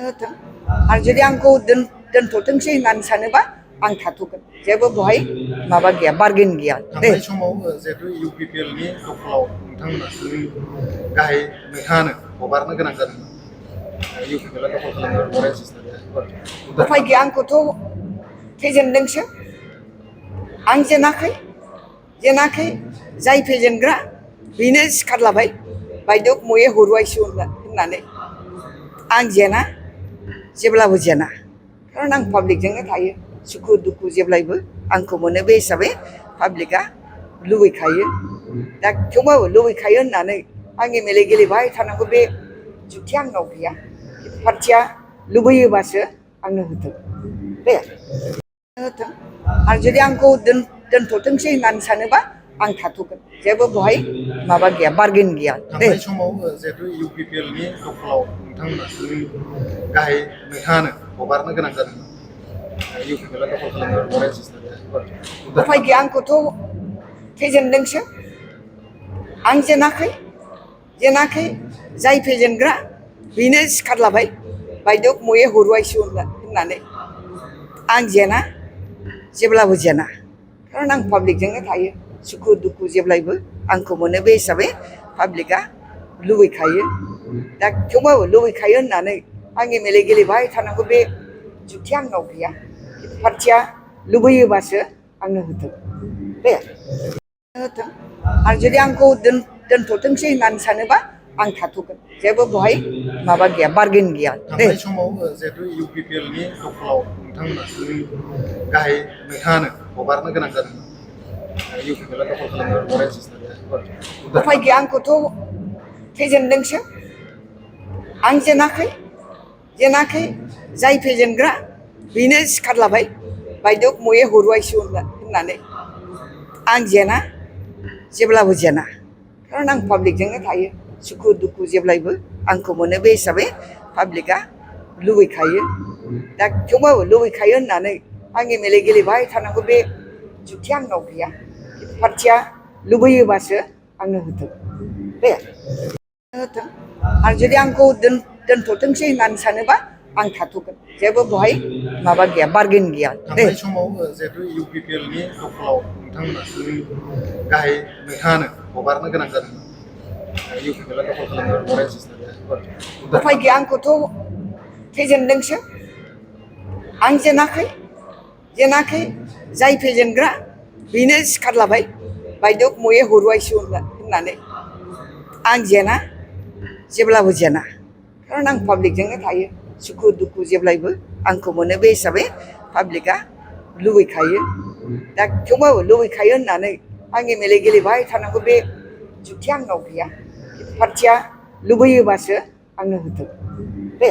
आरो जुदि आंखौ दोनथ'थोंसै होननानै सानोबा आं थाथ'गोन जेबो बहाय माबा गैया बार्गेन गैया थांनाय समाव जिहेतु UPPL नि दखलाव नोंथांमोना गाहाय नोंथाङानो हगारनो गोनां जादोंमोन UPPL दखल खालामनो उफाय गैया आंखौथ' फेजेनदोंसो आं जेनाखै जाय फेजेनग्रा बेनो सिखारलाबाय बायद' मये हरुवायसो होननानै आं जेना जेब्लाबो जेना खारन आं पाब्लिकजोंनो थायो सुखु दुखु जेब्लायबो आंखौ मोनो बे हिसाबै पाब्लिकआ लुबैखायो दा थेवबाबो लुबैखायो होननानै आं MLA गेलेबाय थानांगौ बे जुक्तिया आंनाव गैया पार्टिया लुबैयोबासो आंनो होथों दे होथों आरो जुदि आंखौ दोनथ'थोंसै होननानै सानोबा आं थाथ'गोन जेबो बहाय माबा गैया बार्गेन गैया थांनाय समाव जिहेतु UPPL नि दखलाव नोंथांमोना गाहाय नोंथाङानो हगारनो गोनां जादोंमोन UPPL दखल खालामनो उफाय गैया आंखौथ' फेजेनदोंसो आं जेनाखै जाय फेजेनग्रा बेनो सिखारलाबाय बायद' मये हरुवायसो होननानै आं जेना जेब्लाबो जेना खारन आं पाब्लिकजोंनो थायो सुखु दुखु जेब्लायबो आंखौ मोनो बे हिसाबै पाब्लिकआ लुबैखायो दा थेवबाबो लुबैखायो होननानै आं MLA गेलेबाय थानांगौ बे जुक्तिया आंनाव गैया पार्टिया लुबैयोबासो आंनो होथों दे होथों आरो जुदि आंखौ दोनथ'थोंसै होननानै सानोबा आं थाथ'गोन जेबो बहाय माबा गैया बार्गेन गैया थांनाय समाव जिहेतु UPPL नि दखलाव नोंथांमोना गाहाय नोंथाङानो हगारनो गोनां जादोंमोन UPPL दखल खालामनो उफाय गैया आंखौथ' फेजेनदोंसो आं जेनाखै जाय फेजेनग्रा बेनो सिखारलाबाय बायद' मये हरुवायसो होननानै आं जेना जेब्लाबो जेना खारन आं पाब्लिकजोंनो थायो सुखु दुखु जेब्लायबो आंखौ मोनो बे हिसाबै पाब्लिकआ लुबैखायो दा थेवबाबो लुबैखायो होननानै आं MLA गेलेबाय थानांगौ बे जुक्तिया आंनाव गैया पार्टिया लुबैयोबासो आंनो होथों दे होथों आरो जुदि आंखौ दोनथ'थोंसै होननानै सानोबा आं थाथ'गोन जेबो बहाय माबा गैया बार्गेन गैया थांनाय समाव जिहेतु UPPL नि दखलाव नोंथांमोना गाहाय नोंथाङानो हगारनो गोनां जादोंमोन UPPL दखल खालामनो उफाय गैया आंखौथ' फेजेनदोंसो आं जेनाखै जाय फेजेनग्रा बेनो सिखारलाबाय बायद' मये हरुवायसो होननानै आं जेना जेब्लाबो जेना खारन आं पाब्लिकजोंनो थायो सुखु दुखु जेब्लायबो आंखौ मोनो बे हिसाबै पाब्लिकआ लुबैखायो दा थेवबाबो लुबैखायो होननानै आं MLA गेलेबाय थानांगौ बे जुक्तिया आंनाव गैया पार्टिया लुबैयोबासो आंनो होथों दे